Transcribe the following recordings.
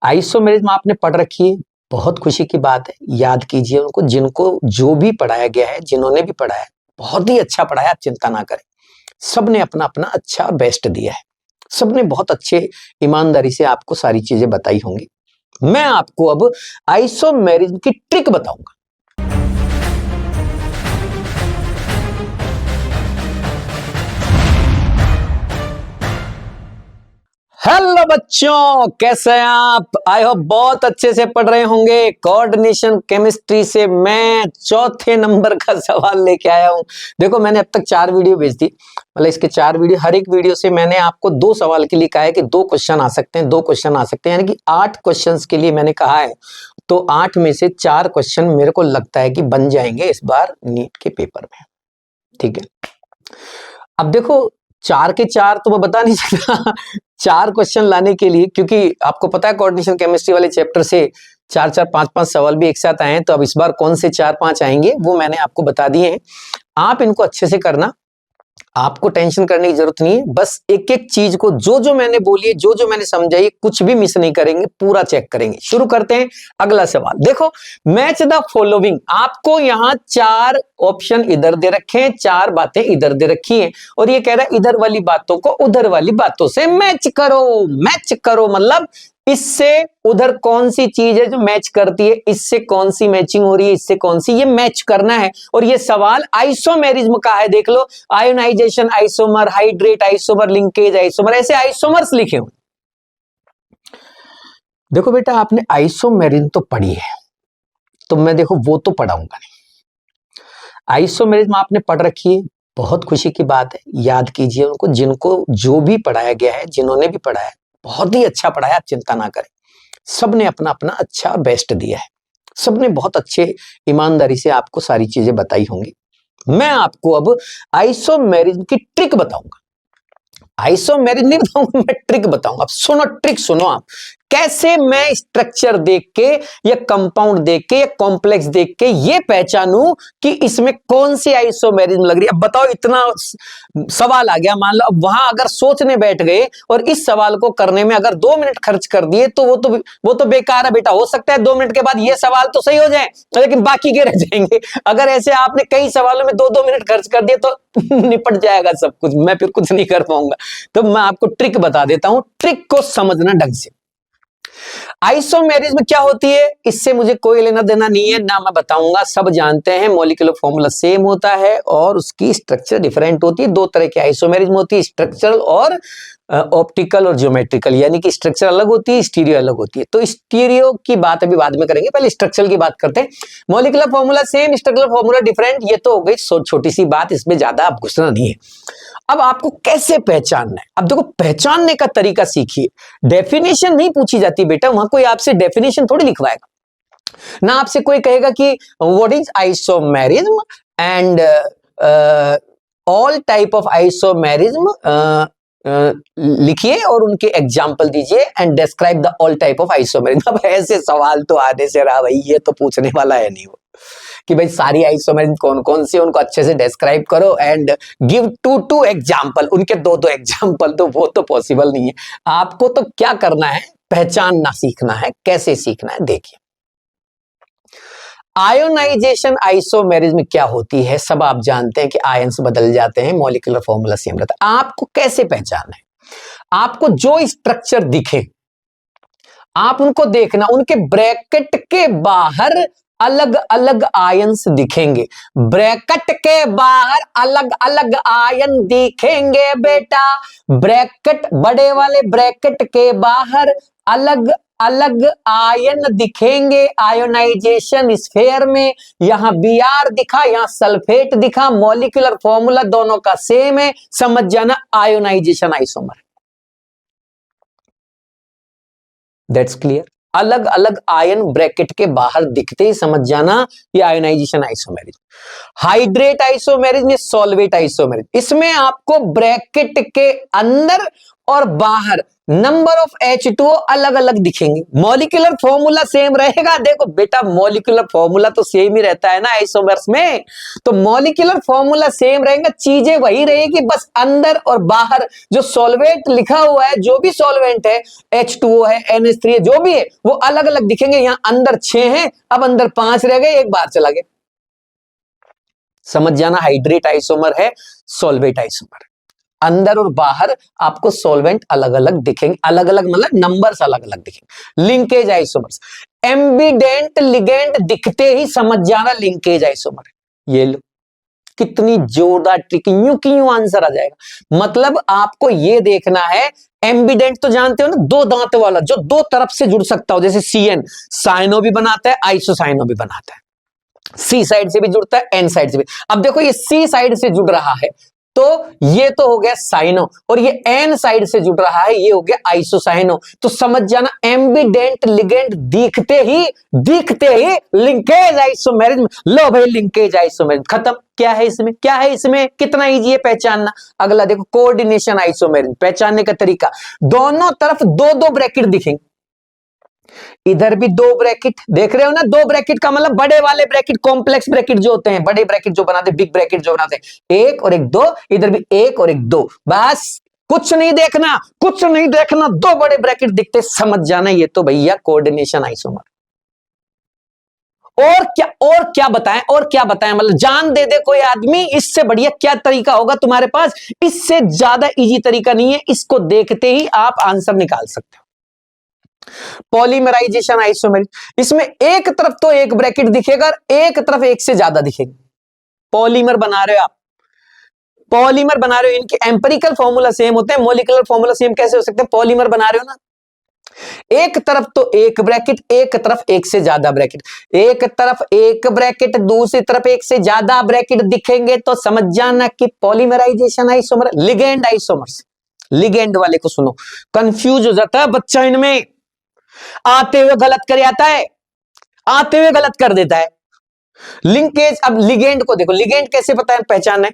Isomerism आपने पढ़ रखी है, बहुत खुशी की बात है। याद कीजिए उनको, जिनको जो भी पढ़ाया गया है, जिन्होंने भी पढ़ाया है, बहुत ही अच्छा पढ़ाया, आप चिंता ना करें। सबने अपना अपना अच्छा बेस्ट दिया है, सबने बहुत अच्छे ईमानदारी से आपको सारी चीजें बताई होंगी। मैं आपको अब आइसोमेरिज्म की ट्रिक बताऊंगा। हेलो बच्चों, कैसे हैं आप? आई होप बहुत अच्छे से पढ़ रहे होंगे। कोऑर्डिनेशन केमिस्ट्री से मैं चौथे नंबर का सवाल लेके आया हूं। देखो, मैंने अब तक 4 वीडियो भेज दी, मतलब इसके 4 वीडियो, हर एक वीडियो से मैंने आपको 2 सवाल के लिए कहा है कि 2 क्वेश्चन आ सकते हैं, 2 क्वेश्चन आ सकते हैं, यानी कि 8 क्वेश्चंस के लिए मैंने कहा है। तो 8 में से 4 क्वेश्चन मेरे को लगता है कि बन जाएंगे इस बार नीट के पेपर में। ठीक है, अब देखो 4 के 4 तो मैं बता नहीं सकता 4 क्वेश्चन लाने के लिए, क्योंकि आपको पता है कोऑर्डिनेशन केमिस्ट्री वाले चैप्टर से 4-4, 5-5 सवाल भी एक साथ आए हैं। तो अब इस बार कौन से 4-5 आएंगे वो मैंने आपको बता दिए हैं। आप इनको अच्छे से करना, आपको टेंशन करने की जरूरत नहीं है। बस एक एक चीज को, जो जो मैंने बोली है, जो जो मैंने समझाई, कुछ भी मिस नहीं करेंगे, पूरा चेक करेंगे। शुरू करते हैं। अगला सवाल देखो, मैच द फॉलोइंग। आपको यहां 4 ऑप्शन इधर दे रखे हैं, 4 बातें इधर दे रखी हैं, और ये कह रहा है इधर वाली बातों को उधर वाली बातों से मैच करो। मैच करो मतलब इससे उधर कौन सी चीज है जो मैच करती है, इससे कौन सी मैचिंग हो रही है, इससे कौन सी, ये मैच करना है। और ये सवाल आइसोमेरिज्म का है। देख लो, ionization isomer, hydrate isomer, linkage isomer, ऐसे आइसोमर्स लिखे हुए। देखो बेटा, आपने आइसोमेरिज्म तो पढ़ी है, तो मैं देखो वो तो पढ़ाऊंगा नहीं। आइसोमेरिज्म आपने पढ़ रखी है, बहुत खुशी की बात है। याद कीजिए उनको, जिनको जो भी पढ़ाया गया है, जिन्होंने भी पढ़ाया है, बहुत ही अच्छा पढ़ाया, आप चिंता ना करें। सबने अपना अपना अच्छा बेस्ट दिया है, सबने बहुत अच्छे ईमानदारी से आपको सारी चीजें बताई होंगी। मैं आपको अब आइसोमेरिज्म की ट्रिक बताऊंगा। आइसोमेरिज्म नहीं बताऊंगा, मैं ट्रिक बताऊंगा। अब सुनो, ट्रिक सुनो आप, कैसे मैं स्ट्रक्चर देख के या कंपाउंड देख के या कॉम्प्लेक्स देख के ये पहचानूं कि इसमें कौन सी आइसोमेरिज्म लग रही है। अब बताओ, इतना सवाल आ गया, मान लो अब वहां अगर सोचने बैठ गए और इस सवाल को करने में अगर 2 मिनट खर्च कर दिए तो वो तो बेकार है बेटा। हो सकता है 2 मिनट के बाद ये सवाल तो सही हो जाए, लेकिन बाकी के रह जाएंगे। अगर ऐसे आपने कई सवालों में 2-2 मिनट खर्च कर दिए तो निपट जाएगा सब कुछ, मैं फिर कुछ नहीं कर पाऊंगा। तो मैं आपको ट्रिक बता देता हूं, ट्रिक को समझना ढंग से। आइसोमेरिज्म क्या होती है, इससे मुझे कोई लेना देना नहीं है, ना मैं बताऊंगा, सब जानते हैं। मॉलिक्यूलर फॉर्मूला सेम होता है और उसकी स्ट्रक्चर डिफरेंट होती है। 2 तरह की आइसोमेरिज्म होती है, स्ट्रक्चरल और ऑप्टिकल और ज्योमेट्रिकल, यानी कि स्ट्रक्चर अलग होती है, स्टीरियो अलग होती है। तो स्टीरियो की बात अभी बाद में करेंगे, पहले स्ट्रक्चरल की बात करते हैं। Molecular formula same, structural formula different, ये तो हो गई छोटी सी बात, इसमें ज्यादा आप घुसना नहीं है। अब आपको कैसे पहचानना है, अब देखो पहचानने का तरीका सीखिए। डेफिनेशन नहीं पूछी जाती बेटा, वहां कोई आपसे डेफिनेशन थोड़ी लिखवाएगा ना। आपसे कोई कहेगा कि what is isomerism and all type of isomerism लिखिए और उनके एग्जाम्पल दीजिए and describe the all type of isomerism. अब ऐसे सवाल तो आने से रहा भाई, ये तो पूछने वाला है नहीं वो कि भाई सारी आइसोमेरिज्म कौन कौन सी, उनको अच्छे से डिस्क्राइब करो एंड गिव 2 एग्जाम्पल, उनके 2 एग्जाम्पल, तो वो तो पॉसिबल नहीं है। आपको तो क्या करना है, पहचानना सीखना है। कैसे सीखना है देखिए। आयोनाइजेशन आइसोमेरिज्म क्या होती है, सब आप जानते हैं कि आयंस बदल जाते हैं, मॉलिक्यूलर फॉर्मूला सेम रहता है। आपको कैसे पहचानना है, आपको जो स्ट्रक्चर दिखे आप उनको देखना, उनके ब्रैकेट के बाहर अलग अलग आयंस दिखेंगे। ब्रैकेट के बाहर अलग अलग आयन दिखेंगे बेटा। ब्रैकेट, बड़े वाले ब्रैकेट के बाहर अलग अलग आयन दिखेंगे आयोनाइजेशन स्फीयर में। यहां Br दिखा, यहां सल्फेट दिखा, मॉलिक्यूलर फॉर्मूला दोनों का सेम है, समझ जाना आयोनाइजेशन आइसोमर। That's clear. अलग अलग आयन ब्रैकेट के बाहर दिखते ही समझ जाना ये आयोनाइजेशन आइसोमेरिज्म। हाइड्रेट आइसोमेरिज्म, ये सॉल्वेट आइसोमेरिज्म। इसमें आपको ब्रैकेट के अंदर और बाहर नंबर ऑफ H2O अलग अलग दिखेंगे। मॉलिक्यूलर फॉर्मूला सेम रहेगा। देखो बेटा मॉलिक्यूलर फॉर्मूला तो सेम ही रहता है ना आइसोमर्स में, तो मॉलिक्यूलर फॉर्मूला सेम रहेगा, चीजें वही रहेगी, बस अंदर और बाहर जो सॉल्वेंट लिखा हुआ है, जो भी सॉल्वेंट है, H2O है, NH3 है, जो भी है, वो अलग अलग दिखेंगे। यहां अंदर 6 हैं, अब अंदर 5 रह गए, एक बाहर चला गया। समझ जाना, हाइड्रेट आइसोमर है, सॉल्वेट आइसोमर। अंदर और बाहर आपको सॉल्वेंट अलग अलग दिखेंगे, अलग अलग मतलब नंबर्स अलग अलग दिखेंगे। लिंकेज आइसोमर्स, एम्बिडेंट लिगेंड दिखते ही समझ जाना लिंकेज आइसोमर है। ये लो, कितनी जोरदार ट्रिक, यूं की यूं आंसर आ जाएगा। मतलब आपको ये देखना है, एम्बिडेंट तो जानते हो ना, दो दांत वाला जो दो तरफ से जुड़ सकता हो, जैसे CN साइनो भी बनाता है, आइसोसाइनो भी बनाता है। C साइड से भी जुड़ता है, N साइड से भी। अब देखो ये C साइड से जुड़ रहा है, तो ये तो हो गया साइनो, और ये N साइड से जुड़ रहा है, ये हो गया आइसोसाइनो। तो समझ जाना एम्बिडेंट लिगेंड दिखते ही लिंकेज आइसोमेरिज्म। लो भाई लिंकेज आइसोमेरिज्म खत्म। क्या है इसमें, क्या है इसमें, कितना इजी है पहचानना। अगला देखो कोऑर्डिनेशन आइसोमेरिज्म, पहचानने का तरीका, दोनों तरफ दो दो ब्रैकेट दिखेंगे, इधर भी दो ब्रैकेट देख रहे हो ना, दो ब्रैकेट का मतलब बड़े वाले ब्रैकेट, कॉम्प्लेक्स ब्रैकेट जो होते हैं, बड़े ब्रैकेट जो बनाते हैं, बिग ब्रैकेट जो बनाते हैं, एक और एक दो, इधर भी एक और एक दो, बस कुछ नहीं देखना, कुछ नहीं देखना, दो बड़े ब्रैकेट दिखते, समझ जाना ये तो भैया कोऑर्डिनेशन आइसोमर। और क्या बताएं, और क्या बताएं, मतलब जान दे दे कोई आदमी, इससे बढ़िया क्या तरीका होगा तुम्हारे पास, इससे ज्यादा इजी तरीका नहीं है, इसको देखते ही आप आंसर निकाल सकते हो। पॉलीमराइजेशन आइसोमेरिज्म, इसमें एक तरफ तो एक ब्रैकेट दिखेगा, एक तरफ एक से ज्यादा दिखेगी। पॉलीमर बना रहे हो आप, पॉलीमर बना रहे हो, इनके एम्पिरिकल फॉर्मूला सेम होते हैं, मॉलिक्यूलर फॉर्मूला सेम कैसे हो सकते हैं। पॉलीमर बना रहे हो ना, एक तरफ तो एक ब्रैकेट, एक तरफ एक से ज्यादा ब्रैकेट, एक तरफ एक ब्रैकेट, दूसरी तरफ एक से ज्यादा ब्रैकेट दिखेंगे, तो समझ जाना कि polymerisation isomer. Ligand isomers, ligand वाले को सुनो, कंफ्यूज हो जाता है बच्चा, इनमें आते हुए गलत कर आता है, आते हुए गलत कर देता है। लिंकेज, अब लिगेंड को देखो, लिगेंड कैसे पता है, पहचान है।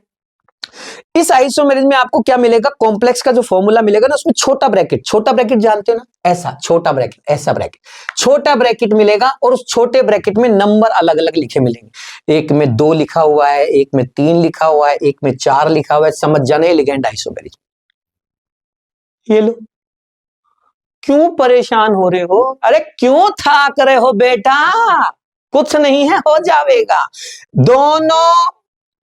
इस आइसोमेरिज्म में आपको क्या मिलेगा, कॉम्प्लेक्स का जो फॉर्मूला मिलेगा ना, उसमें छोटा ब्रैकेट जानते हो ना, ऐसा छोटा ब्रैकेट, ऐसा ब्रैकेट, छोटा ब्रैकेट मिलेगा, और उस छोटे ब्रैकेट में नंबर अलग अलग लिखे मिलेंगे। एक में 2 लिखा हुआ है, एक में 3 लिखा हुआ है, एक में 4 लिखा हुआ है, समझ जाने लिगेंड आइसोमेरिज्म। ये लो, क्यों परेशान हो रहे हो, अरे क्यों थाक रहे हो बेटा, कुछ नहीं है, हो जाएगा। दोनों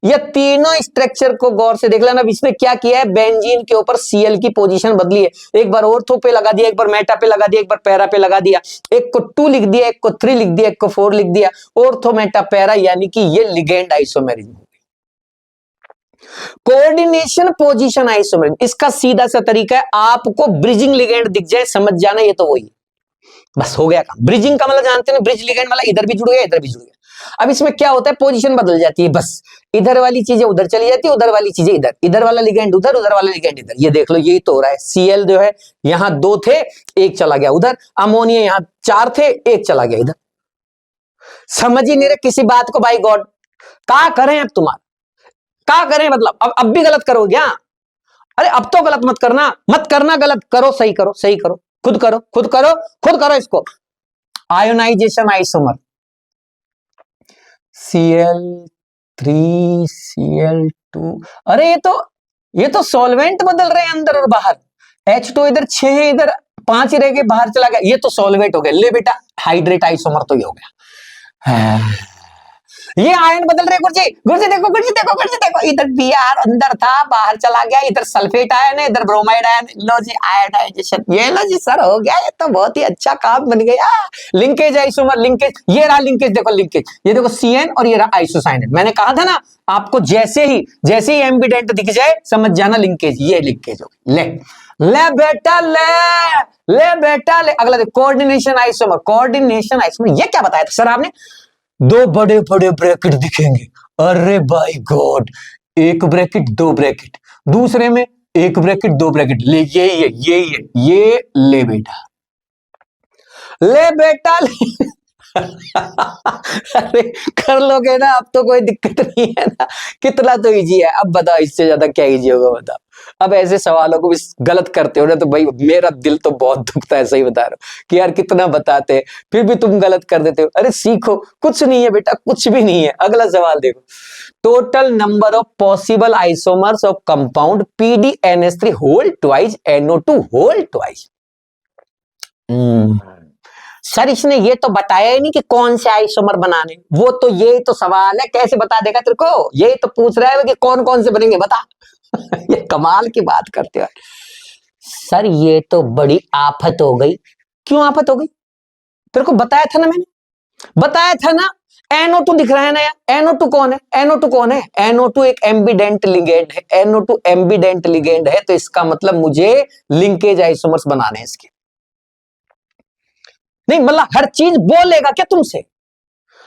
या तीनों स्ट्रक्चर को गौर से देख लेना। इसमें क्या किया है, बेंजीन के ऊपर Cl की पोजीशन बदली है, एक बार ऑर्थो पे लगा दिया, एक बार मेटा पे लगा दिया, एक बार पैरा पे लगा दिया, एक को 2 लिख दिया, एक को 3 लिख दिया, एक को 4 लिख दिया, ऑर्थो मेटा पैरा, यानी कि ये ligand isomerism. Coordination position isomerism, इसका सीधा सा तरीका है, आपको ब्रिजिंग लिगेंड दिख जाए, समझ जाना ये तो वही, बस हो गया काम। ब्रिजिंग का मतलब जानते हैं, ब्रिज लिगेंड मतलब इधर भी जुड़ गया, इधर भी जुड़ गया। अब इसमें क्या होता है, पोजीशन बदल जाती है, बस इधर वाली चीजें उधर चली जाती है, उधर वाली चीजें इधर, इधर वाला लिगेंड उधर, उधर वाला लिगेंड इधर। ये देख लो, यही तो हो रहा है। Cl जो है यहां 2 थे, एक चला गया उधर, अमोनिया यहां 4 थे, एक चला गया इधर। समझ ही नहीं रहे किसी बात को, बाई गॉड क्या करें अब, तुम्हारा क्या करें, मतलब अब भी गलत करो क्या, अरे अब तो गलत मत करना, मत करना गलत, करो सही, करो सही, करो खुद, करो खुद, करो खुद, करो इसको। आयोनाइजेशन आइसोमर, Cl3 Cl2, अरे ये तो सॉल्वेंट बदल रहे हैं अंदर और बाहर। H2 इधर 6 है, इधर 5 ही रह गए, बाहर चला गया, ये तो सॉल्वेंट हो गया। ले बेटा हाइड्रेट आइसोमर तो ये हो गया। ये आयन बदल रहे, गुरुजी गुरुजी देखो, गुरुजी देखो, गुरुजी देखो, इधर Br अंदर था, बाहर चला गया, इधर सल्फेट आयन है, इधर ब्रोमाइड आयन, लो जी आयोनाइजेशन। ये लो जी सर, हो गया, ये तो बहुत ही अच्छा काम बन गया। लिंकेज आइसोमर, लिंकेज, ये रहा लिंकेज, देखो लिंकेज, ये देखो Cn और ये रहा आइसोसाइनेट। मैंने कहा था ना आपको, जैसे ही एम्बिडेंट दिख जाए समझ जाना लिंकेज, ये लिंकेज हो। ले बेटा ले बेटा ले। अगला देखो कोऑर्डिनेशन आइसोमर, कोऑर्डिनेशन आइसोमर, ये क्या बताया था सर आपने, 2 बड़े बड़े ब्रैकेट दिखेंगे, अरे बाय गॉड, एक ब्रैकेट 2 ब्रैकेट, दूसरे में एक ब्रैकेट 2 ब्रैकेट, ले यही है, ये ले बेटा, ले बेटा ले। अरे कर लोगे ना, अब तो कोई दिक्कत नहीं है ना, कितना तो इजी है। अब बताओ इससे ज्यादा क्या इजी होगा, बताओ। अब ऐसे सवालों को भी गलत करते हो ना तो भाई मेरा दिल तो बहुत दुखता है, सही बता रहा हूं कि यार कितना बताते हैं फिर भी तुम गलत कर देते हो। अरे सीखो, कुछ नहीं है बेटा, कुछ भी नहीं है। अगला सवाल देखो, total number of possible isomers of compound PDNS3 whole twice NO2 whole twice. Sir इसने ये तो बताया ही नहीं कि कौन से आइसोमर बनाने, वो तो यही तो सवाल है, कैसे बता देगा तेरे को? यही तो पूछ रहा है कि कौन कौन से बनेंगे, बता। ये कमाल की बात करते हो सर, ये तो बड़ी आफत हो गई। क्यों आफत हो गई? तेरे को बताया था ना मैंने, बताया था ना, NO2 दिख रहा है ना यार। NO2 कौन है? NO2 कौन है? NO2 एक एम्बिडेंट लिगेंड है। NO2 एम्बिडेंट लिगेंड है, तो इसका मतलब मुझे लिंकेज आइसोमर्स बनाने हैं इसके। नहीं मतलब हर चीज बोलेगा क्या तुमसे?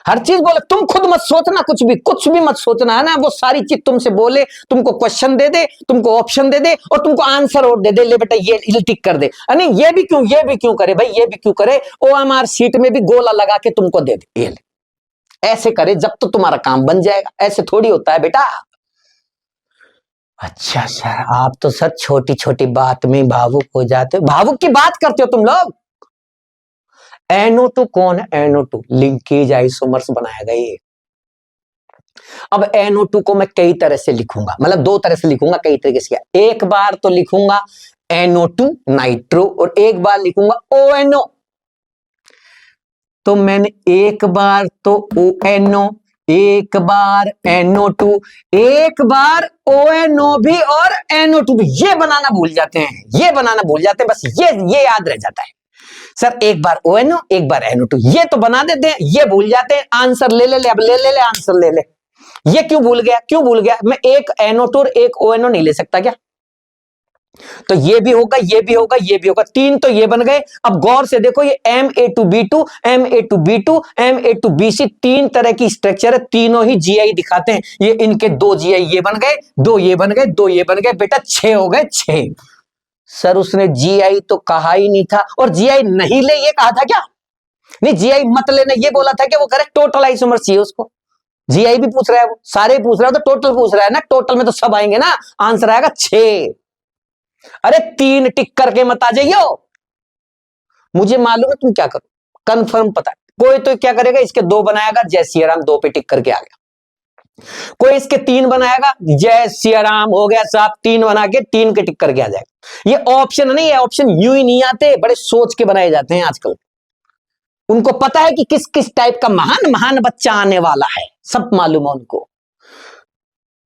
हर चीज बोले, तुम खुद मत सोचना, कुछ भी मत सोचना है ना, वो सारी चीज तुमसे बोले, तुमको क्वेश्चन दे दे, तुमको ऑप्शन दे दे और तुमको आंसर और दे दे, ले बेटा ये टिक कर दे। नहीं ये भी क्यों करे भाई, ये भी क्यों करे? OMR शीट में भी गोला लगा के तुमको दे दे, ये ले, ऐसे करे जब तो तुम्हारा काम बन जाएगा। ऐसे थोड़ी होता है बेटा। अच्छा सर, आप तो सर छोटी छोटी बात में भावुक हो जाते हो, भावुक की बात करते हो तुम लोग। NO2 कौन है? NO2 लिंकेज आइसोमर्स बनाएगा ये। अब NO2 को मैं कई तरह से लिखूंगा, मतलब दो तरह से लिखूंगा, कई तरीके से। एक बार तो लिखूंगा NO2 नाइट्रो और एक बार लिखूंगा ONO। तो मैंने एक बार तो ONO, एक बार NO2, एक बार ONO भी और NO2 भी। ये बनाना भूल जाते हैं, ये बनाना भूल जाते हैं, बस ये याद रह जाता है। सर एक बार ONO एक बार NO2, ये तो बना देते हैं, ये भूल जाते हैं। आंसर ले ले, अब ले आंसर ले ले। ये क्यों भूल गया? मैं एक NO2 और एक ONO नहीं ले सकता क्या? तो ये भी होगा, ये भी होगा, ये भी होगा, तीन तो ये बन गए। अब गौर से देखो, ये Ma2B2 Ma2B2 Ma2BC तीन तरह की स्ट्रक्चर है, तीनों ही GI दिखाते हैं। ये इनके दो GI ये बन गए, दो ये बन गए, दो ये बन गए, बेटा 6 हो गए, 6। सर उसने GI तो कहा ही नहीं था, और GI नहीं ले ये कहा था क्या? नहीं GI मत लेना ये बोला था क्या? वो करेक्ट टोटल आइसोमर चाहिए उसको। GI भी पूछ रहा है, वो सारे पूछ रहा है, तो टोटल पूछ रहा है ना, टोटल में तो सब आएंगे ना, आंसर आएगा 6। अरे 3 टिक करके मत आ जाइयो, मुझे मालूम है तुम क्या करो, कंफर्म पता है। कोई तो क्या करेगा, इसके 2 बनाएगा, जय सिया राम 2 पे टिक करके आ गया। कोई इसके 3 बनाएगा, जय सिया राम हो गया साहब, 3 बना के 3 के टिक करके आ जाएगा। ये ऑप्शन नहीं है, ऑप्शन यूं ही नहीं आते, बड़े सोच के बनाए जाते हैं आजकल। उनको पता है कि किस किस टाइप का महान महान बच्चा आने वाला है, सब मालूम है उनको।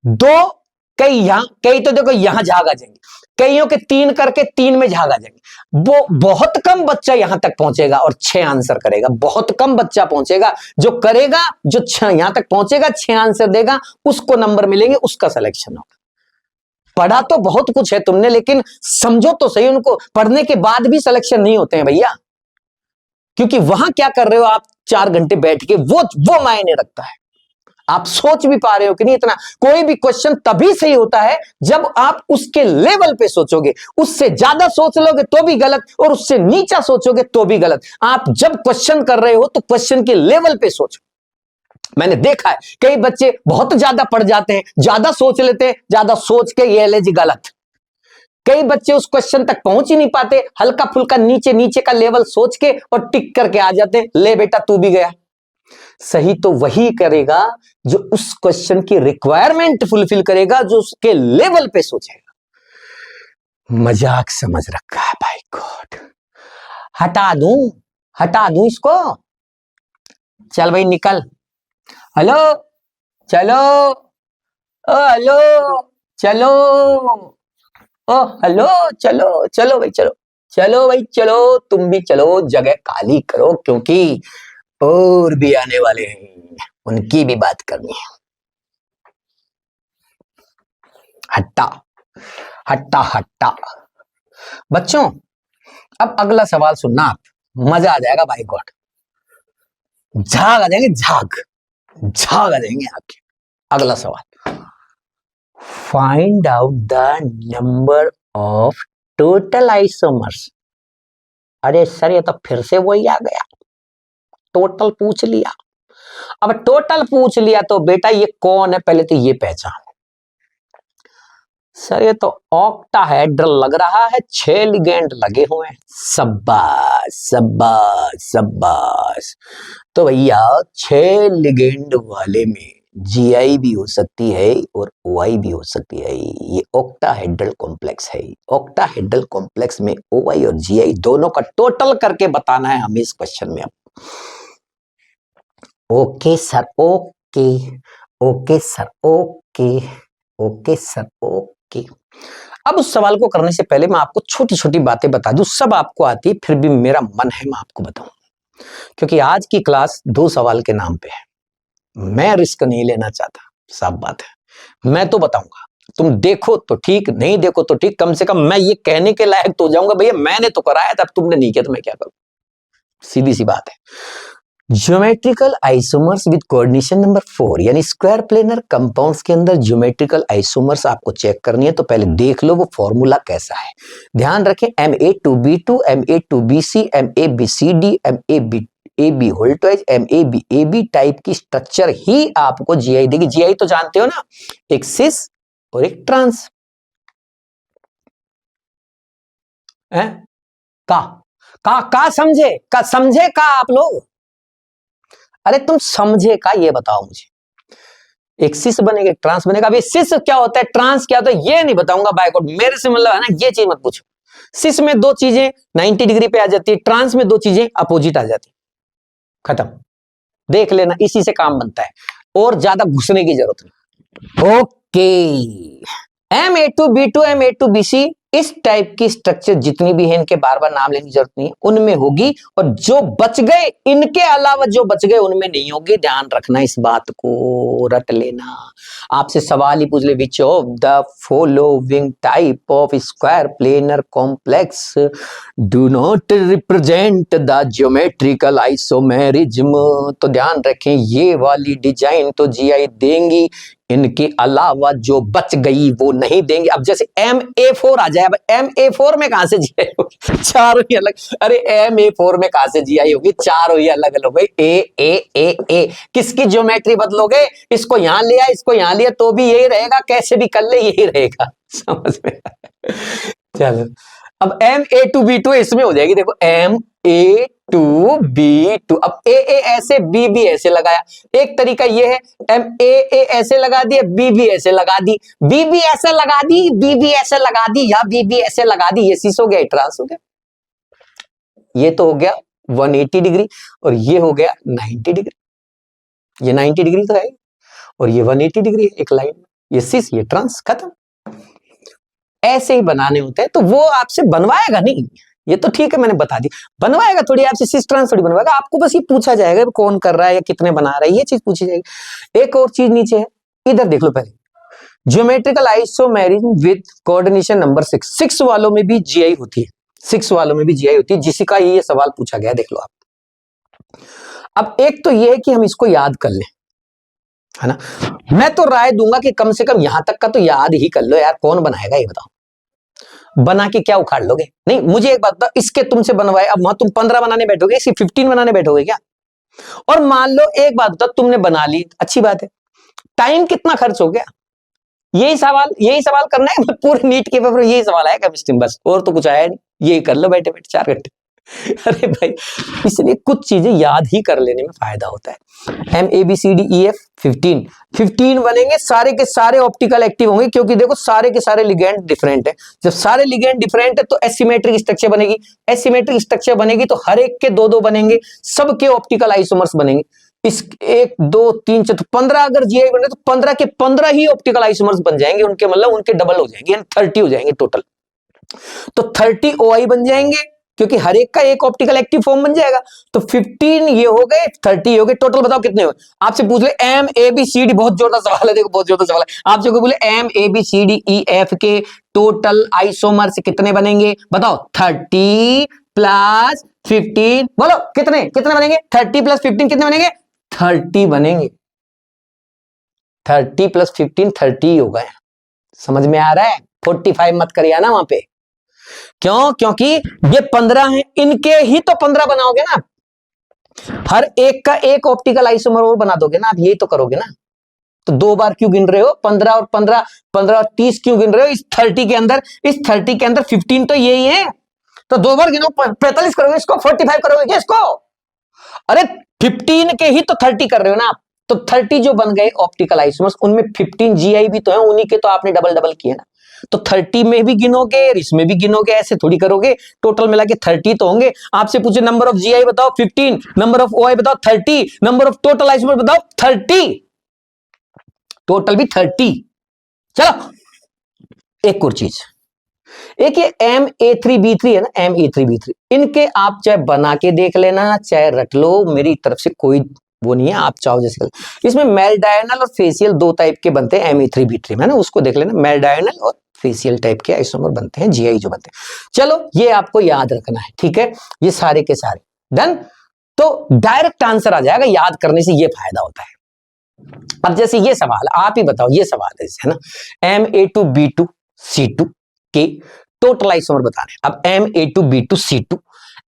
2 कई यहां, कई तो देखो यहां झाग आ जाएंगे, कईयों के 3 करके 3 में झाग आ जाएंगे। वो बहुत कम बच्चा यहां तक पहुंचेगा और 6 आंसर करेगा, बहुत कम बच्चा पहुंचेगा। जो करेगा, जो 6 यहां तक पहुंचेगा, 6 आंसर देगा, उसको नंबर मिलेंगे, उसका सिलेक्शन होगा। पढ़ा तो बहुत कुछ है तुमने, लेकिन समझो तो सही, उनको पढ़ने के बाद भी सिलेक्शन नहीं होते हैं भैया, क्योंकि वहां क्या कर रहे हो आप 4 घंटे बैठ के, वो मायने रखता है। आप सोच भी पा रहे हो कि नहीं इतना? कोई भी क्वेश्चन तभी सही होता है जब आप उसके लेवल पे सोचोगे। उससे ज्यादा सोच लोगे तो भी गलत, और उससे नीचा सोचोगे तो भी गलत। आप जब क्वेश्चन कर रहे हो तो क्वेश्चन के लेवल पे सोचो। मैंने देखा है कई बच्चे बहुत ज्यादा पढ़ जाते हैं, ज्यादा सोच लेते हैं, ज्यादा सोच के ये ले जी गलत। कई बच्चे उस क्वेश्चन तक पहुंच ही नहीं पाते, हल्का फुल्का नीचे नीचे का लेवल सोच के और टिक करके आ जाते हैं, ले बेटा तू भी गया। सही तो वही करेगा जो उस क्वेश्चन की रिक्वायरमेंट फुलफिल करेगा, जो उसके लेवल पे सोचेगा। मजाक समझ रखा है भाई गॉड। हटा दूं इसको? चल भाई निकल। हेलो चलो, ओ हेलो चलो, ओ हेलो चलो, चलो भाई चलो, चलो भाई चलो, तुम भी चलो, जगह खाली करो, क्योंकि और भी आने वाले हैं, उनकी भी बात करनी है। हट्टा हट्टा हट्टा। बच्चों अब अगला सवाल सुनना आप, मजा आ जाएगा भाई गॉड, झाग आ जाएंगे, झाग आ जाएंगे आपके। अगला सवाल, find out the number of total isomers. अरे सर ये तो फिर से वही आ गया, टोटल पूछ लिया। अब टोटल पूछ लिया तो बेटा ये कौन है, पहले तो ये पहचान। सर ये तो ऑक्टाहेड्रल लग रहा है, 6 लिगेंड लगे हुए हैं। शाबाश शाबाश शाबाश। तो भैया 6 लिगेंड वाले में जीआई भी हो सकती है और ओआई भी हो सकती है। ये ऑक्टाहेड्रल कॉम्प्लेक्स है। ऑक्टाहेड्रल कॉम्प्लेक्स में ओआई और जीआई दोनों का टोटल करके बताना है हमें इस क्वेश्चन में। अब okay sir, okay okay sir, okay okay sir, okay. अब उस सवाल को करने से पहले मैं आपको छोटी छोटी बातें बता दूं, सब आपको आती है फिर भी मेरा मन है मैं आपको बताऊं, क्योंकि आज की क्लास 2 सवाल के नाम पे है। मैं रिस्क नहीं लेना चाहता, साफ बात है। मैं तो बताऊंगा, तुम देखो तो ठीक, नहीं देखो तो ठीक, कम से कम मैं ये कहने के लायक तो हो जाऊंगा भैया मैंने तो कराया था, तुमने नहीं किया तो मैं क्या करूं। सीधी सी बात है। Geometrical isomers with coordination number 4 यानी स्क्वायर प्लेनर कंपाउंड्स के अंदर ज्योमेट्रिकल आइसोमर्स आपको चेक करनी है, तो पहले देख लो वो फॉर्मूला कैसा है। ध्यान रखें Ma2B2 Ma2BC MABCD MAB whole twice MABAB type की स्ट्रक्चर ही आपको जीआई देगी। जीआई तो जानते हो ना, एक सिस और एक ट्रांस है। का समझे का आप लोग? अरे तुम समझे का ये बताओ मुझे। एक सिस बनेगा एक ट्रांस बनेगा। अभी सिस क्या होता है, ट्रांस क्या होता है, ये नहीं बताऊंगा बाय गॉड, मेरे से मतलब है ना, ये चीज मत पूछो। सिस में 2 चीजें 90 डिग्री पे आ जाती है, ट्रांस में 2 चीजें अपोजिट आ जाती, खत्म। देख लेना, इसी से काम बनता है और ज्यादा घुसने की जरूरत नहीं। ओके, Ma2B2 Ma2BC इस टाइप की स्ट्रक्चर जितनी भी है, इनके बार बार नाम लेने की जरूरत नहीं, उनमें होगी, और जो बच गए इनके अलावा जो बच गए उनमें नहीं होगी। ध्यान रखना, इस बात को रट लेना। आपसे सवाल ही पूछ ले, which of the following type of square planar complex do not represent the geometrical isomerism. तो ध्यान रखें, ये वाली डिजाइन तो जीआई देंगी, इनके अलावा जो बच गई वो नहीं देंगे। अब जैसे Ma4 आ जाए, अब Ma4 में कहां से जीआई होगी? चारों ही अलग। अरे Ma4 में कहां से जीआई होगी? चारों ही अलग अलग भाई। ए किसकी ज्योमेट्री बदलोगे? इसको यहां लिया इसको यहां लिया तो भी यही रहेगा, कैसे भी कर ले यही रहेगा। समझ में? चलो अब Ma2B2 इसमें हो जाएगी, देखो Ma2B2। अब ए ऐसे बी ऐसे लगाया, एक तरीका ये है, ए ऐसे लगा दिया, बी ऐसे लगा दी, बी ऐसे लगा दी, बी ऐसे लगा दी, या बी ऐसे लगा दी। ये सीस हो गया, ट्रांस हो गया। ये तो हो गया 180 डिग्री और ये हो गया 90 डिग्री। ये 90 डिग्री तो है और ये 180 डिग्री है एक लाइन में। ये सीस ये ट्रांस, खत्म। ऐसे ही बनाने होते हैं, तो वो आपसे बनवाएगा नहीं, ये तो ठीक है मैंने बता दी, बनवाएगा थोड़ी आपसे, सिस ट्रांस थोड़ी बनवाएगा। आपको बस ये पूछा जाएगा कौन कर रहा है या कितने बना रहा है, ये चीज पूछी जाएगी। एक और चीज नीचे है, इधर देख लो पहले, geometrical isomerism with coordination number 6 वालों में भी जीआई होती है, 6 वालों में भी जीआई होती है, जिसका ये सवाल पूछा गया, देख लो आप। अब एक तो ये है कि हम इसको याद कर लें, है ना। मैं तो राय दूंगा कि कम से कम यहां तक का तो याद ही कर लो यार, कौन बनाएगा ये बताओ। बना के क्या उखाड़ लोगे? नहीं, मुझे एक बात बताओ, इसके तुमसे बनवाए, अब वहां तुम 15 बनाने बैठोगे, इसकी 15 बनाने बैठोगे क्या? और मान लो एक बात बताओ, तुमने बना ली, अच्छी बात है, टाइम कितना खर्च हो गया? यही सवाल करना है पूरे नीट के पेपर में, यही सवाल आया केमिस्ट्री में, बस और तो कुछ आया नहीं, यही कर लो बैठे बैठे 4 घंटे। अरे भाई, इसलिए कुछ चीजें याद ही कर लेने में फायदा होता है। MABCDEF 15 बनेंगे, सारे के सारे ऑप्टिकल एक्टिव होंगे, क्योंकि देखो सारे के सारे लिगेंड डिफरेंट है। जब सारे लिगेंड डिफरेंट है तो एसिमेट्रिक स्ट्रक्चर बनेगी, एसिमेट्रिक स्ट्रक्चर बनेगी तो हर एक के 2-2 बनेंगे, सबके ऑप्टिकल आइसोमर्स बनेंगे। इस 1 2 3 4 15 अगर जीआई बने तो 15 के 15 ही ऑप्टिकल आइसोमर्स बन जाएंगे, उनके मतलब उनके डबल हो जाएंगे, 30 हो जाएंगे टोटल। तो 30 OI बन जाएंगे, क्योंकि हर एक का एक ऑप्टिकल एक्टिव फॉर्म बन जाएगा। तो 15 ये हो गए, 30 हो गए, टोटल बताओ कितने हुए? आपसे पूछ ले MABCD, बहुत जोरदार सवाल है, देखो बहुत जोरदार सवाल है। आपसे कोई बोले MABCDEF के टोटल आइसोमर्स कितने बनेंगे, बताओ। 30 + 15, बोलो कितने बनेंगे? 30 + 15 कितने बनेंगे? 30 बनेंगे। 30 + 15 30 हो गए। समझ में आ रहा है? 45 मत करिए ना वहां पे। क्यों? क्योंकि ये 15 है, इनके ही तो 15 बनाओगे ना। हर एक का एक ऑप्टिकल आइसोमर और बना दोगे ना आप, यही तो करोगे ना। तो 2 बार क्यों गिन रहे हो? 15 और 15, 15 और 30 क्यों गिन रहे हो? इस 30 के अंदर, इस 30 के अंदर 15 तो यही है, तो 2 बार गिनो। 45 करोगे इसको, 45 करोगे क्या इसको? अरे 15 के ही तो 30 कर रहे हो ना आप। तो 30 जो बन गए ऑप्टिकल आइसोमर्स, उनमें 15 जीआई भी तो है, उन्हीं के तो आपने डबल डबल किए ना। तो 30 में भी गिनोगे और इसमें भी गिनोगे, ऐसे थोड़ी करोगे। टोटल मिला के 30 तो होंगे। आपसे पूछे नंबर ऑफ जीआई बताओ 15, नंबर ऑफ ओआई बताओ 30, नंबर ऑफ टोटल आइसोमर बताओ 30, टोटल भी 30। चलो एक और चीज, एक ये MA3B3 है ना, MA3B3, इनके आप चाहे बना के देख लेना चाहे रट लो, मेरी तरफ से कोई वो नहीं है, आप चाहो जैसे। इसमें मेल डायगोनल और फेसियल 2 टाइप के बनते हैं MA3B3 में ना, उसको देख लेना। मेल डायगोनल और फेसियल टाइप के आइसोमर बनते हैं, जीआई जो बनते हैं। चलो ये आपको याद रखना है, ठीक है, ये सारे के सारे डन। तो डायरेक्ट आंसर आ जाएगा, याद करने से ये फायदा होता है। अब जैसे ये सवाल आप ही बताओ, ये सवाल है जैसे ना, MA2B2C2 के टोटल आइसोमर बताने। अब MA2B2C2,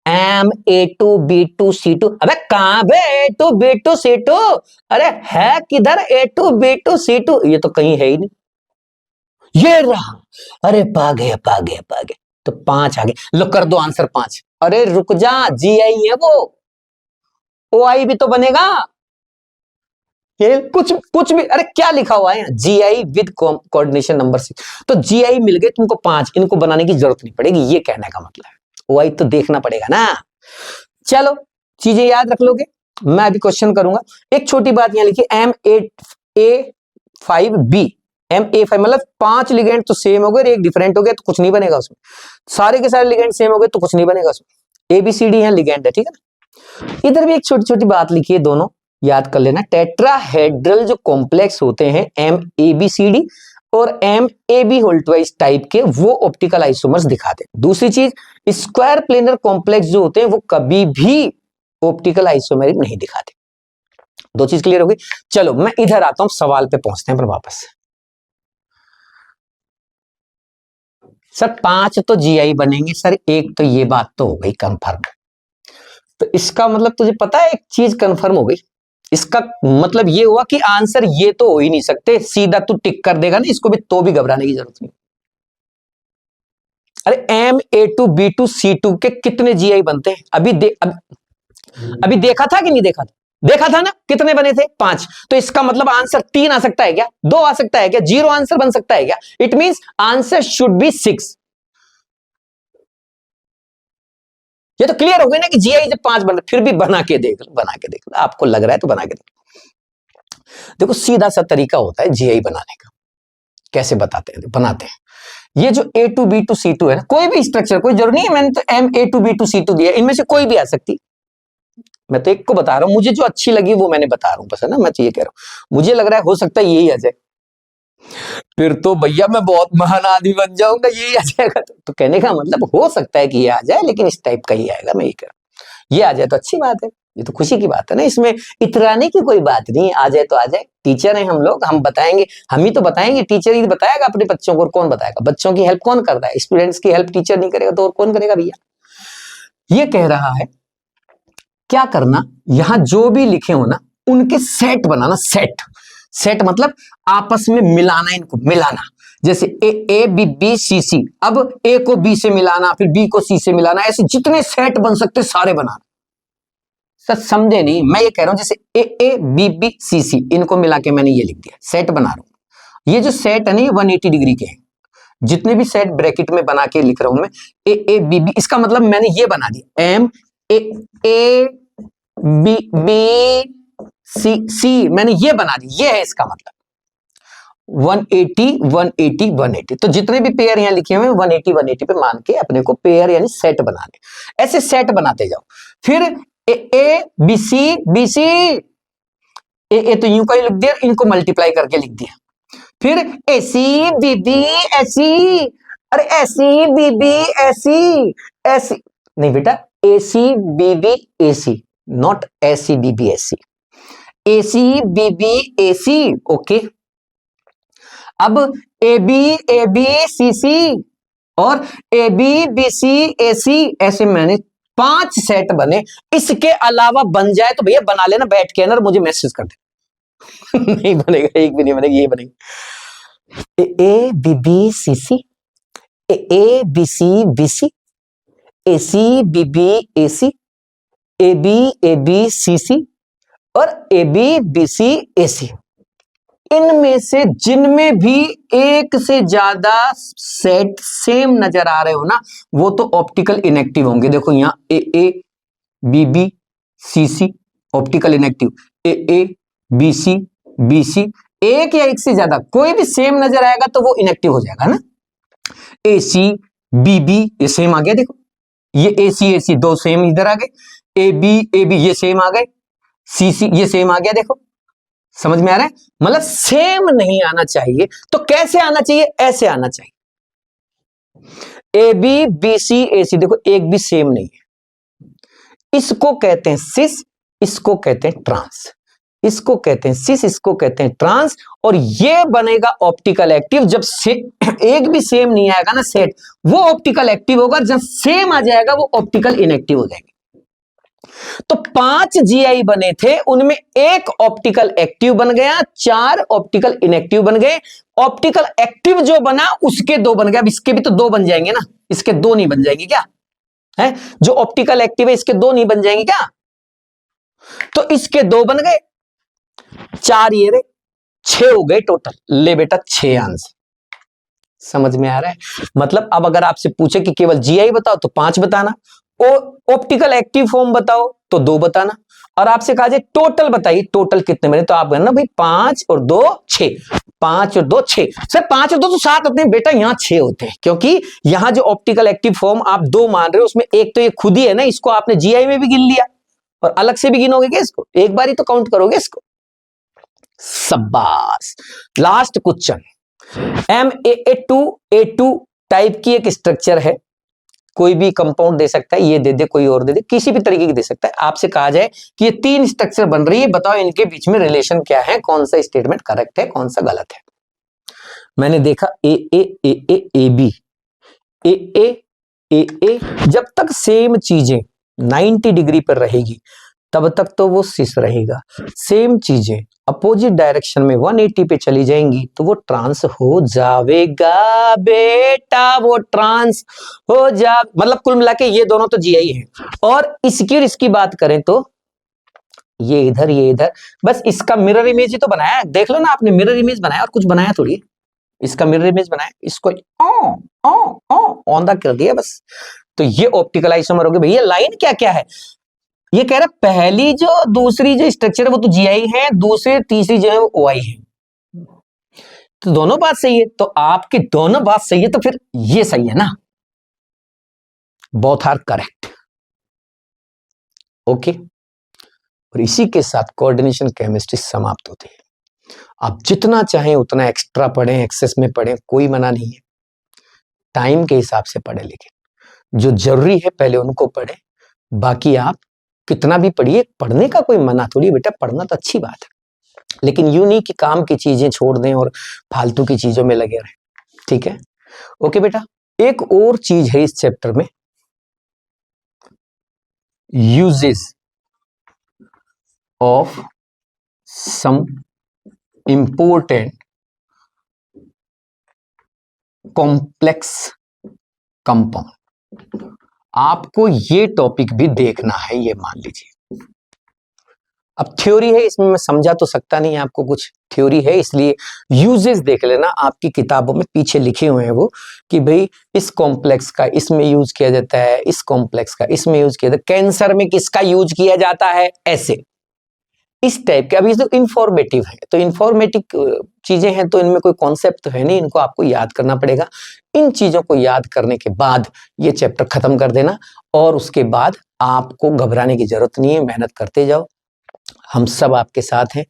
MA2B2C2, अबे कहां बे A2B2C2? अरे है किधर A2B2C2? ये तो कहीं है ही नहीं, ये रहा। अरे पागे पागे पागे, तो 5 आ गए। लो कर दो आंसर 5। अरे रुक जा, जीआई है वो, ओआई भी तो बनेगा। ये कुछ भी, अरे क्या लिखा हुआ है जीआई विद कोऑर्डिनेशन नंबर 6, तो जीआई मिल गए तुमको 5, इनको बनाने की जरूरत नहीं पड़ेगी, ये कहने का मतलब है। ओआई तो देखना पड़ेगा ना। चलो चीजें याद रख लोगे, मैं अभी क्वेश्चन करूंगा। एक छोटी बात यहां लिखी, MA5B, MA5 मतलब 5 लिगेंड तो सेम हो गए, एक डिफरेंट हो गया तो कुछ नहीं बनेगा उसमें। सारे के सारे लिगेंड सेम हो गए तो कुछ नहीं बनेगा उसमें। ABCD यहां लिगेंड है, ठीक है ना। इधर भी एक छोटी छोटी बात लिखी है, दोनों याद कर लेना। टेट्राहेड्रल जो कॉम्प्लेक्स होते हैं MABCD और MAB होल्टवाइज टाइप के, वो ऑप्टिकल आइसोमर्स दिखाते हैं। दूसरी चीज, स्क्वायर प्लेनर कॉम्प्लेक्स जो होते हैं वो कभी भी ऑप्टिकल आइसोमेरिक नहीं दिखाते। 2 चीज क्लियर हो गई। चलो मैं इधर आता हूं, सवाल पे पहुंचते हैं पर वापस। सर 5 तो जीआई बनेंगे सर, एक तो ये बात तो हो गई कंफर्म। तो इसका मतलब तुझे पता है, एक चीज कंफर्म हो गई। इसका मतलब ये हुआ कि आंसर ये तो हो ही नहीं सकते, सीधा तू टिक कर देगा ना इसको भी, तो भी घबराने की जरूरत नहीं। अरे MA2B2C2 के कितने जीआई बनते हैं? अभी देखा था कि नहीं देखा था? देखा था ना, कितने बने थे? 5। तो इसका मतलब आंसर 3 आ सकता है क्या? 2 आ सकता है क्या? 0 आंसर बन सकता है क्या? It means answer should be 6। ये तो क्लियर हो गई ना कि जीआई जब 5 बन, फिर भी बना के देख लो, बना के देख लो, आपको लग रहा है तो बना के देख लो। देखो सीधा सा तरीका होता है जीआई बनाने का, कैसे बताते हैं, बनाते हैं। ये जो A2B2C2 है ना, कोई भी स्ट्रक्चर, कोई जरूरी नहीं है मैंने तो MA2B2C2 दिया, इनमें से कोई भी आ सकती। मैं तो एक को बता रहा हूं, मुझे जो अच्छी लगी वो मैंने बता रहा हूं बस, है ना। मैं तो ये कह रहा हूं, मुझे लग रहा है हो सकता है यही आ जाए, फिर तो भैया मैं बहुत महान आदमी बन जाऊंगा, यही आ जाएगा। तो कहने का मतलब हो सकता है कि ये आ जाए, लेकिन इस टाइप का ही आएगा, मैं ये कह रहा हूं। ये आ जाए तो अच्छी बात है, ये तो खुशी की बात है ना, इसमें इतराने की कोई बात नहीं। आ जाए तो आ जाए, टीचर हैं हम लोग, हम बताएंगे, हम ही तो बताएंगे, टीचर ही बताएगा अपने बच्चों को, और कौन बताएगा? बच्चों की हेल्प कौन करता है? स्टूडेंट्स की हेल्प टीचर नहीं करेगा तो और कौन करेगा भैया। ये कह रहा है क्या करना, यहां जो भी लिखे हो ना उनके सेट बनाना। सेट, सेट मतलब आपस में मिलाना, इनको मिलाना। जैसे ए बी बी सी सी, अब ए को बी से मिलाना, फिर बी को सी से मिलाना, ऐसे जितने सेट बन सकते सारे बनाना। सर समझे नहीं, मैं ये कह रहा हूं जैसे ए बी बी सी सी, इनको मिला के मैंने ये लिख दिया, सेट बना रहा हूं। ये जो सेट है ना, ये 180 डिग्री के हैं। जितने भी सेट ब्रैकेट में बना के लिख रहा हूं मैं, ए बी बी, इसका मतलब मैंने ये बना दिया, M A B B C C, मैंने ये बना दी, ये है इसका मतलब 180 180 180। तो जितने भी पेयर यहां लिखे हुए हैं 180 180 पे मान के अपने को पेयर यानी सेट बनाने, ऐसे सेट बनाते जाओ। फिर ए बी सी, ए तो यूं का ही लिख दिया, इनको मल्टीप्लाई करके लिख दिया। फिर ए सी बी बी ऐसी, अरे ऐसी बी बी ऐसी, ऐसी नहीं बेटा, A C B B A C, not A C B B A C, A C B B A C. Okay, अब ए बी सी सी और A B B C A सी, ऐसे मैंने 5 सेट बने, इसके अलावा बन जाए तो भैया बना लेना बैठ के अंदर, मुझे मैसेज कर दे। नहीं बनेगा, एक भी नहीं बनेगा, ये बनेगा A B B C C, A B C B C, A C B B A C, A B C C और ए बी सी ए सी। इनमें से जिनमें भी एक से ज्यादा सेट सेम नजर आ रहे हो ना, वो तो ऑप्टिकल इनएक्टिव होंगे। देखो यहां A B C C optical inactive, A B C, एक या एक से ज्यादा कोई भी सेम नजर आएगा तो वो इनएक्टिव हो जाएगा ना। ए सी बी ये सेम आ गया, देखो ये ए सी दो सेम इधर आ गए, ए बी ये सेम आ गए, सी ये सेम आ गया। देखो समझ में आ रहा है, मतलब सेम नहीं आना चाहिए। तो कैसे आना चाहिए? ऐसे आना चाहिए, ए बी सी ए सी, देखो एक भी सेम नहीं है। इसको कहते हैं सिस, इसको कहते हैं ट्रांस, इसको कहते हैं सिस, इसको कहते हैं ट्रांस। और ये बनेगा ऑप्टिकल एक्टिव जब एक भी सेम नहीं आएगा ना सेट, वो ऑप्टिकल एक्टिव होगा। जब सेम आ जाएगा वो ऑप्टिकल इनएक्टिव हो जाएंगे। तो 5 जीआई बने थे, उनमें एक ऑप्टिकल एक्टिव बन गया, 4 ऑप्टिकल इनएक्टिव बन गए। ऑप्टिकल एक्टिव जो बना उसके 2 बन गए। अब इसके भी तो 2 बन जाएंगे ना, इसके 2 नहीं बन जाएंगे क्या? है जो ऑप्टिकल एक्टिव है इसके 2 नहीं बन जाएंगे क्या? तो इसके 2 बन गए, 4 ये रहे, 6 हो गए टोटल। ले बेटा 6 आंसर। समझ में आ रहा है? मतलब अब अगर आपसे पूछे कि केवल जीआई बताओ तो 5 बताना, ऑप्टिकल एक्टिव फॉर्म बताओ तो 2 बताना, और आपसे कहा जाए टोटल बताइए टोटल कितने बने, तो आप कहना भाई 5 और 2 6, 5 और 2 6। सर 5 और 2 तो 7 होते हैं बेटा, यहां 6 होते हैं क्योंकि यहां जो ऑप्टिकल एक्टिव फॉर्म आप 2 मान रहे हो उसमें एक तो ये खुद ही है ना, इसको आपने जीआई में भी गिन लिया और अलग से भी गिनोगे क्या इसको? एक बार ही तो काउंट करोगे इसको। शाबाश। लास्ट क्वेश्चन, MAA2A2 टाइप की एक स्ट्रक्चर है, कोई भी कंपाउंड दे सकता है, ये दे दे कोई और दे दे, किसी भी तरीके की दे सकता है। आपसे कहा जाए कि ये 3 स्ट्रक्चर बन रही है, बताओ इनके बीच में रिलेशन क्या है, कौन सा स्टेटमेंट करेक्ट है, कौन सा गलत है। मैंने देखा AA जब तक सेम चीजें 90 डिग्री पर रहेगी तब तक तो वो सिस रहेगा। सेम चीजें अपोजिट डायरेक्शन में 180 पे चली जाएंगी तो वो ट्रांस हो जाएगा बेटा, वो ट्रांस हो जा। मतलब कुल मिला के ये दोनों तो जीआई हैं। और इसकी और इसकी बात करें तो ये इधर ये इधर, बस इसका मिरर इमेज ही तो बनाया, देख लो ना आपने, मिरर इमेज बनाया और कुछ बनाया थोड़ी, इसका मिरर इमेज बनाया, इसको औंधा कर दिया बस। तो ये ऑप्टिकल आइसोमर हो गया। भैया लाइन क्या क्या है? ये कह रहा पहली जो दूसरी जो स्ट्रक्चर है वो तो जीआई है, दूसरी तीसरी जो है वो ओआई है। तो दोनों बात सही है, तो आपकी दोनों बात सही है, तो फिर ये सही है ना, बोथ आर करेक्ट। ओके, और इसी के साथ कोऑर्डिनेशन केमिस्ट्री समाप्त होती है। आप जितना चाहें उतना एक्स्ट्रा पढ़ें, एक्सेस में पढ़ें, कोई मना नहीं है, टाइम के हिसाब से पढ़ें, लेकिन जो जरूरी है पहले उनको पढ़ें, बाकी आप कितना भी पढ़िए, पढ़ने का कोई मना थोड़ी बेटा, पढ़ना तो अच्छी बात है, लेकिन यूं नहीं कि काम की चीजें छोड़ दें और फालतू की चीजों में लगे रहें। ठीक है, ओके बेटा। एक और चीज है इस चैप्टर में, uses of some important complex compound. आपको ये टॉपिक भी देखना है, ये मान लीजिए। अब थ्योरी है इसमें, मैं समझा तो सकता नहीं आपको, कुछ थ्योरी है, इसलिए यूजेस देख लेना, आपकी किताबों में पीछे लिखे हुए हैं वो, कि भाई इस कॉम्प्लेक्स का इसमें यूज किया जाता है, इस कॉम्प्लेक्स का इसमें यूज किया जाता है, कैंसर में किसका यूज किया जाता है, ऐसे इस टाइप के। अभी तो इंफॉर्मेटिव है, तो इंफॉर्मेटिव चीजें हैं तो इनमें कोई कॉन्सेप्ट तो है नहीं, इनको आपको याद करना पड़ेगा। इन चीजों को याद करने के बाद ये चैप्टर खत्म कर देना, और उसके बाद आपको घबराने की जरूरत नहीं है, मेहनत करते जाओ, हम सब आपके साथ हैं,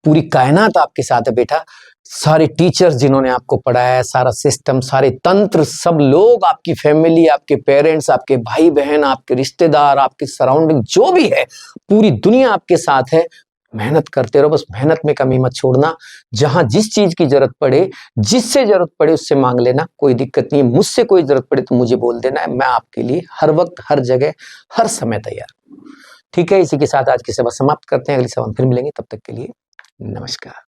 पूरी कायनात आपके साथ है बेटा। सारे टीचर्स जिन्होंने आपको पढ़ाया है, सारा सिस्टम, सारे तंत्र, सब लोग, आपकी फैमिली, आपके पेरेंट्स, आपके भाई बहन, आपके रिश्तेदार, आपके सराउंडिंग जो भी है, पूरी दुनिया आपके साथ है। मेहनत करते रहो, बस मेहनत में कमी मत छोड़ना। जहां जिस चीज की जरूरत पड़े, जिससे जरूरत पड़े उससे मांग लेना, कोई दिक्कत नहीं है। मुझसे कोई जरूरत पड़े तो मुझे बोल देना है, मैं आपके लिए हर वक्त, हर जगह, हर समय तैयार। ठीक है, इसी के साथ आज की सभा समाप्त करते हैं। अगली सभा में फिर मिलेंगे, तब तक के लिए नमस्कार।